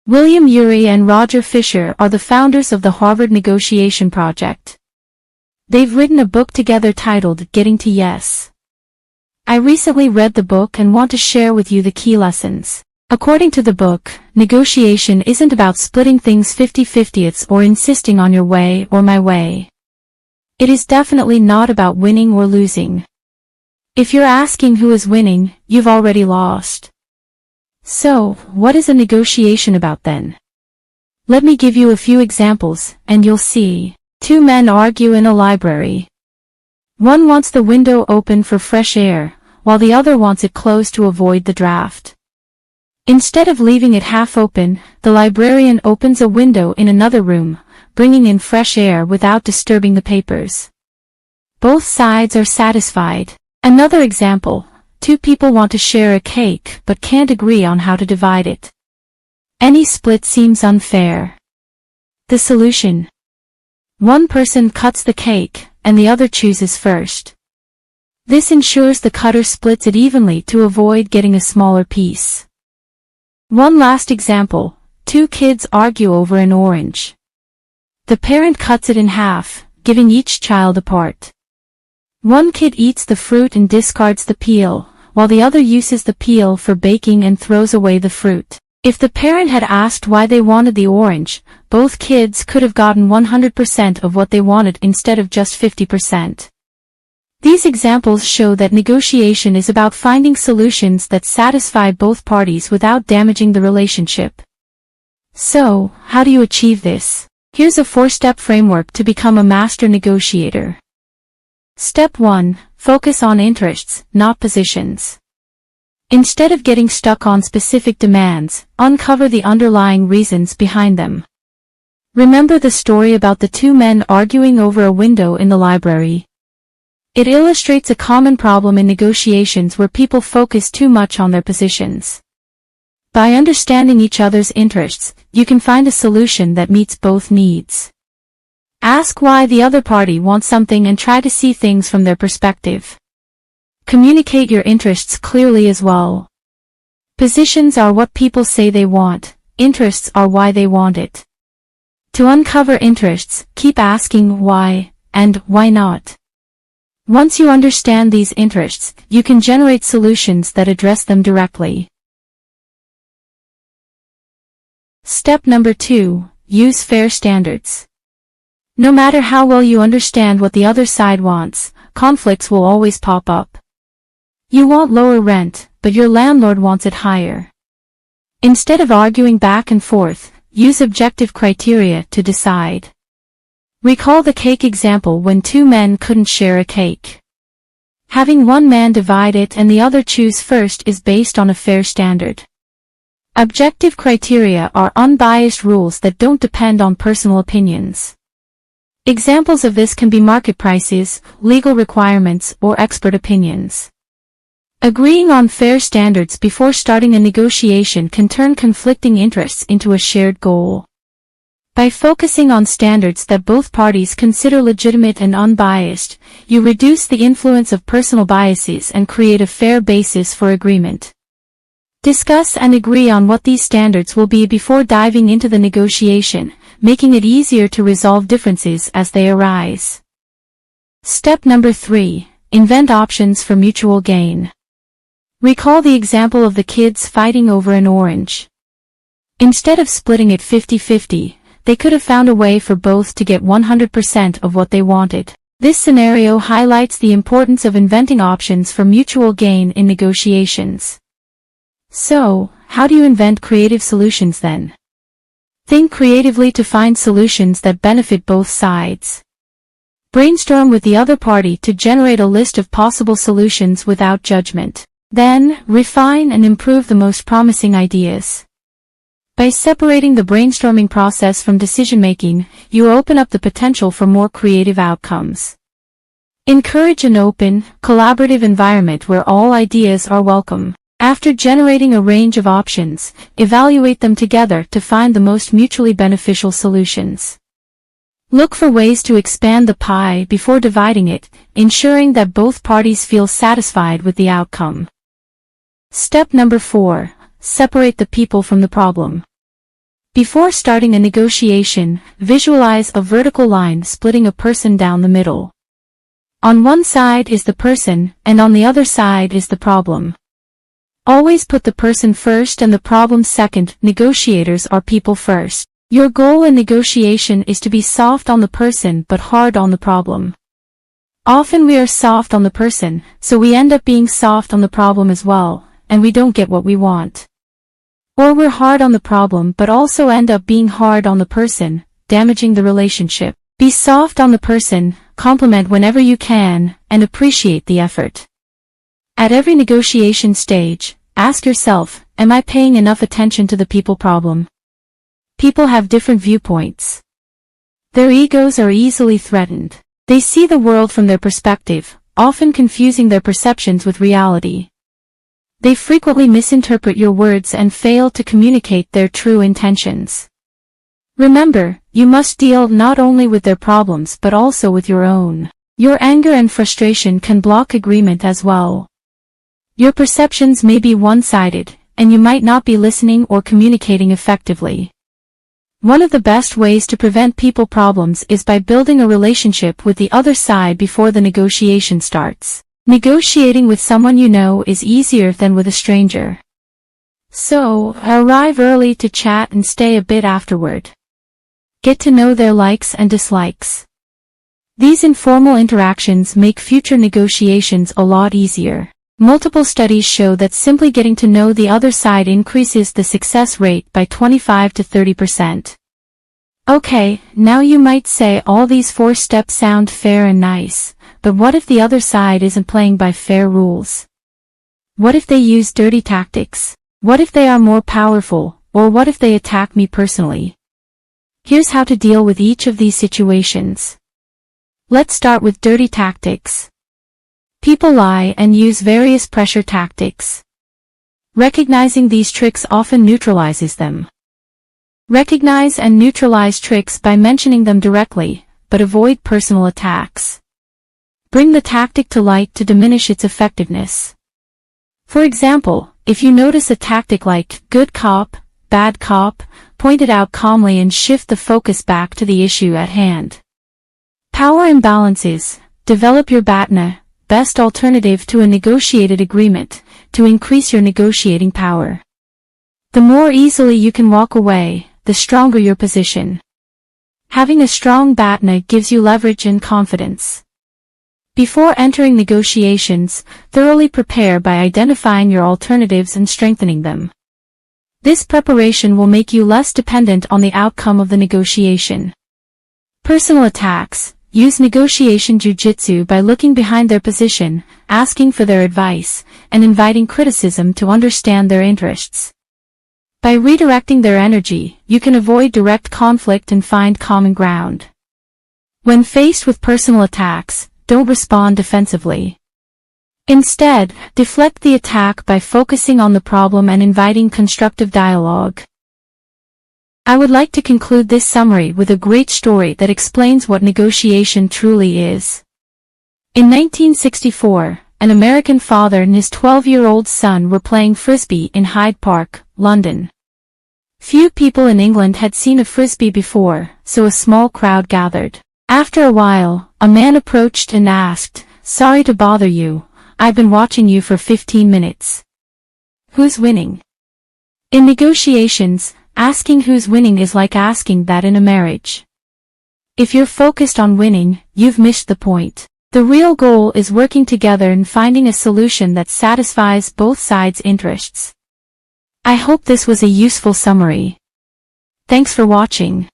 William Ury and Roger Fisher are the founders of the Harvard Negotiation Project. They've written a book together titled Getting to Yes. I recently read the book and want to share with you the key lessons. According to the book, negotiation isn't about splitting things 50-50 or insisting on your way or my way. It is definitely not about winning or losing. If you're asking who is winning, you've already lost. So, what is a negotiation about then? Let me give you a few examples, and you'll see. Two men argue in a library. One wants the window open for fresh air, while the other wants it closed to avoid the draft. Instead of leaving it half open, the librarian opens a window in another room, bringing in fresh air without disturbing the papers. Both sides are satisfied. Another example. Two people want to share a cake but can't agree on how to divide it. Any split seems unfair. The solution. One person cuts the cake, and the other chooses first. This ensures the cutter splits it evenly to avoid getting a smaller piece. One last example. Two kids argue over an orange. The parent cuts it in half, giving each child a part. One kid eats the fruit and discards the peel, while the other uses the peel for baking and throws away the fruit. If the parent had asked why they wanted the orange, both kids could have gotten 100% of what they wanted instead of just 50%. These examples show that negotiation is about finding solutions that satisfy both parties without damaging the relationship. So, how do you achieve this? Here's a 4-step framework to become a master negotiator. Step 1. Focus on interests, not positions. Instead of getting stuck on specific demands, uncover the underlying reasons behind them. Remember the story about the two men arguing over a window in the library. It illustrates a common problem in negotiations where people focus too much on their positions. By understanding each other's interests, you can find a solution that meets both needs. Ask why the other party wants something and try to see things from their perspective. Communicate your interests clearly as well. Positions are what people say they want, interests are why they want it. To uncover interests, keep asking why, and why not. Once you understand these interests, you can generate solutions that address them directly. Step number 2. Use fair standards. No matter how well you understand what the other side wants, conflicts will always pop up. You want lower rent, but your landlord wants it higher. Instead of arguing back and forth, use objective criteria to decide. Recall the cake example when two men couldn't share a cake. Having one man divide it and the other choose first is based on a fair standard. Objective criteria are unbiased rules that don't depend on personal opinions. Examples of this can be market prices, legal requirements, or expert opinions. Agreeing on fair standards before starting a negotiation can turn conflicting interests into a shared goal. By focusing on standards that both parties consider legitimate and unbiased, you reduce the influence of personal biases and create a fair basis for agreement. Discuss and agree on what these standards will be before diving into the negotiation, making it easier to resolve differences as they arise. Step number 3. Invent options for mutual gain. Recall the example of the kids fighting over an orange. Instead of splitting it 50-50, they could have found a way for both to get 100% of what they wanted. This scenario highlights the importance of inventing options for mutual gain in negotiations. So, how do you invent creative solutions then? Think creatively to find solutions that benefit both sides. Brainstorm with the other party to generate a list of possible solutions without judgment. Then, refine and improve the most promising ideas. By separating the brainstorming process from decision-making, you open up the potential for more creative outcomes. Encourage an open, collaborative environment where all ideas are welcome. After generating a range of options, evaluate them together to find the most mutually beneficial solutions. Look for ways to expand the pie before dividing it, ensuring that both parties feel satisfied with the outcome. Step number 4. Separate the people from the problem. Before starting a negotiation, visualize a vertical line splitting a person down the middle. On one side is the person, and on the other side is the problem. Always put the person first and the problem second. Negotiators are people first. Your goal in negotiation is to be soft on the person but hard on the problem. Often we are soft on the person, so we end up being soft on the problem as well, and we don't get what we want. Or we're hard on the problem but also end up being hard on the person, damaging the relationship. Be soft on the person, compliment whenever you can, and appreciate the effort. At every negotiation stage, ask yourself, am I paying enough attention to the people problem? People have different viewpoints. Their egos are easily threatened. They see the world from their perspective, often confusing their perceptions with reality. They frequently misinterpret your words and fail to communicate their true intentions. Remember, you must deal not only with their problems but also with your own. Your anger and frustration can block agreement as well. Your perceptions may be one-sided, and you might not be listening or communicating effectively. One of the best ways to prevent people problems is by building a relationship with the other side before the negotiation starts. Negotiating with someone you know is easier than with a stranger. So, arrive early to chat and stay a bit afterward. Get to know their likes and dislikes. These informal interactions make future negotiations a lot easier. Multiple studies show that simply getting to know the other side increases the success rate by 25 to 30%. Okay, now you might say all these 4 steps sound fair and nice, but what if the other side isn't playing by fair rules? What if they use dirty tactics? What if they are more powerful, or what if they attack me personally? Here's how to deal with each of these situations. Let's start with dirty tactics. People lie and use various pressure tactics. Recognizing these tricks often neutralizes them. Recognize and neutralize tricks by mentioning them directly, but avoid personal attacks. Bring the tactic to light to diminish its effectiveness. For example, if you notice a tactic like good cop, bad cop, point it out calmly and shift the focus back to the issue at hand. Power imbalances. Develop your BATNA, best alternative to a negotiated agreement, to increase your negotiating power. The more easily you can walk away, the stronger your position. Having a strong BATNA gives you leverage and confidence. Before entering negotiations, thoroughly prepare by identifying your alternatives and strengthening them. This preparation will make you less dependent on the outcome of the negotiation. Personal attacks. Use negotiation jujitsu by looking behind their position, asking for their advice, and inviting criticism to understand their interests. By redirecting their energy, you can avoid direct conflict and find common ground. When faced with personal attacks, don't respond defensively. Instead, deflect the attack by focusing on the problem and inviting constructive dialogue. I would like to conclude this summary with a great story that explains what negotiation truly is. In 1964, an American father and his 12-year-old son were playing frisbee in Hyde Park, London. Few people in England had seen a frisbee before, so a small crowd gathered. After a while, a man approached and asked, "Sorry to bother you, I've been watching you for 15 minutes. Who's winning?" In negotiations, asking who's winning is like asking that in a marriage. If you're focused on winning, you've missed the point. The real goal is working together and finding a solution that satisfies both sides' interests. I hope this was a useful summary. Thanks for watching.